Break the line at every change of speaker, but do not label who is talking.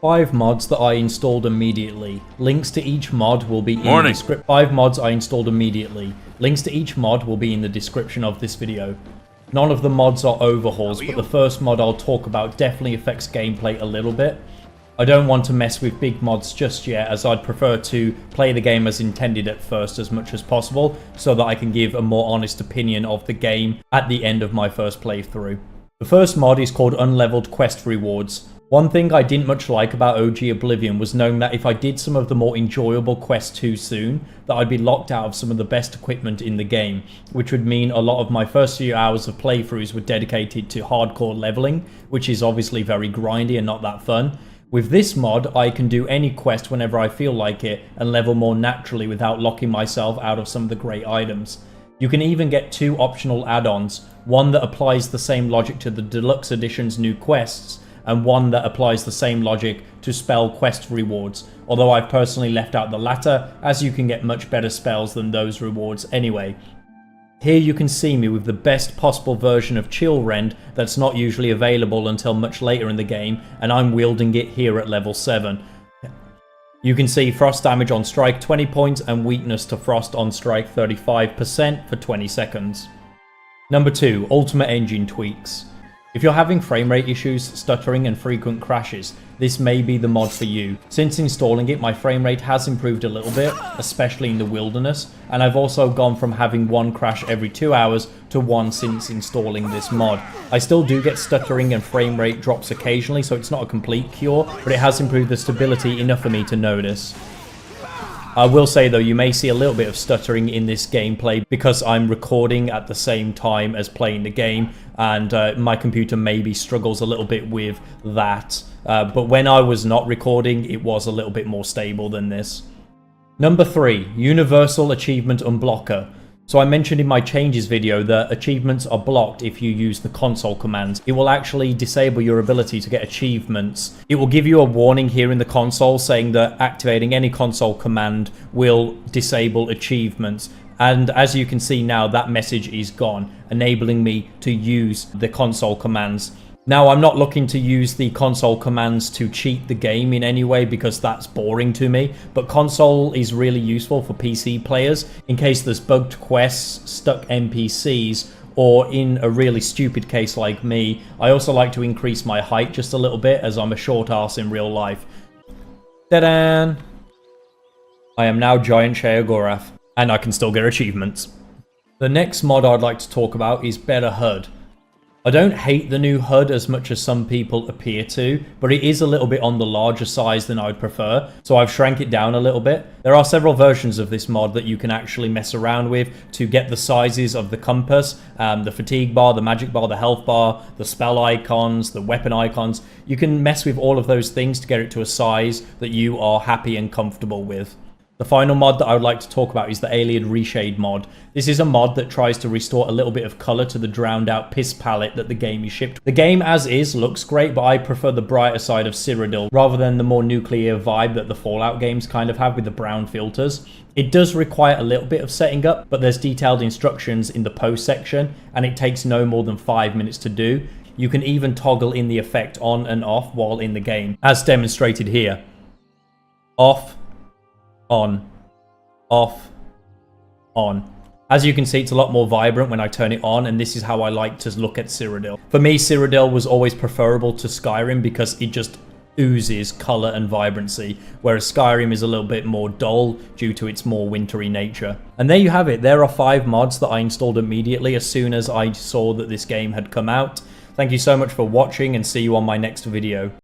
5 mods that I installed immediately. Links to each mod will be in the description. 5 mods I installed immediately. Links to each mod will be in the description of this video. None of the mods are overhauls, but the first mod I'll talk about definitely affects gameplay a little bit. I don't want to mess with big mods just yet, as I'd prefer to play the game as intended at first as much as possible, so that I can give a more honest opinion of the game at the end of my first playthrough. The first mod is called Unlevelled Quest Rewards. One thing I didn't much like about OG Oblivion was knowing that if I did some of the more enjoyable quests too soon, that I'd be locked out of some of the best equipment in the game, which would mean a lot of my first few hours of playthroughs were dedicated to hardcore leveling, which is obviously very grindy and not that fun. With this mod, I can do any quest whenever I feel like it and level more naturally without locking myself out of some of the great items. You can even get 2 optional add-ons, one that applies the same logic to the Deluxe Edition's new quests, and one that applies the same logic to spell quest rewards, although I've personally left out the latter, as you can get much better spells than those rewards anyway. Here you can see me with the best possible version of Chill Rend that's not usually available until much later in the game, and I'm wielding it here at level 7. You can see frost damage on strike 20 points and weakness to frost on strike 35% for 20 seconds. Number 2, Ultimate Engine Tweaks. If you're having frame rate issues, stuttering and frequent crashes, this may be the mod for you. Since installing it, my frame rate has improved a little bit, especially in the wilderness, and I've also gone from having 1 crash every 2 hours to 1 since installing this mod. I still do get stuttering and frame rate drops occasionally, so it's not a complete cure, but it has improved the stability enough for me to notice. I will say though, you may see a little bit of stuttering in this gameplay because I'm recording at the same time as playing the game, and my computer maybe struggles a little bit with that. But when I was not recording, it was a little bit more stable than this. Number 3, Universal Achievement Unblocker. So I mentioned in my changes video that achievements are blocked if you use the console commands. It will actually disable your ability to get achievements. It will give you a warning here in the console saying that activating any console command will disable achievements. And as you can see now, that message is gone, enabling me to use the console commands. Now, I'm not looking to use the console commands to cheat the game in any way because that's boring to me, but console is really useful for PC players in case there's bugged quests, stuck NPCs, or in a really stupid case like me. I also like to increase my height just a little bit as I'm a short arse in real life. Ta-da! I am now Giant Sheogorath, and I can still get achievements. The next mod I'd like to talk about is Better HUD. I don't hate the new HUD as much as some people appear to, but it is a little bit on the larger size than I'd prefer, so I've shrank it down a little bit. There are several versions of this mod that you can actually mess around with to get the sizes of the compass, the fatigue bar, the magic bar, the health bar, the spell icons, the weapon icons. You can mess with all of those things to get it to a size that you are happy and comfortable with. The final mod that I would like to talk about is the Alien Reshade mod. This is a mod that tries to restore a little bit of colour to the drowned out piss palette that the game is shipped. The game as is looks great, but I prefer the brighter side of Cyrodiil rather than the more nuclear vibe that the Fallout games kind of have with the brown filters. It does require a little bit of setting up, but there's detailed instructions in the post section and it takes no more than 5 minutes to do. You can even toggle in the effect on and off while in the game, as demonstrated here. Off. On, off, on. As you can see, it's a lot more vibrant when I turn it on, and this is how I like to look at Cyrodiil. For me, Cyrodiil was always preferable to Skyrim because it just oozes colour and vibrancy, whereas Skyrim is a little bit more dull due to its more wintry nature. And there you have it. There are 5 mods that I installed immediately as soon as I saw that this game had come out. Thank you so much for watching, and see you on my next video.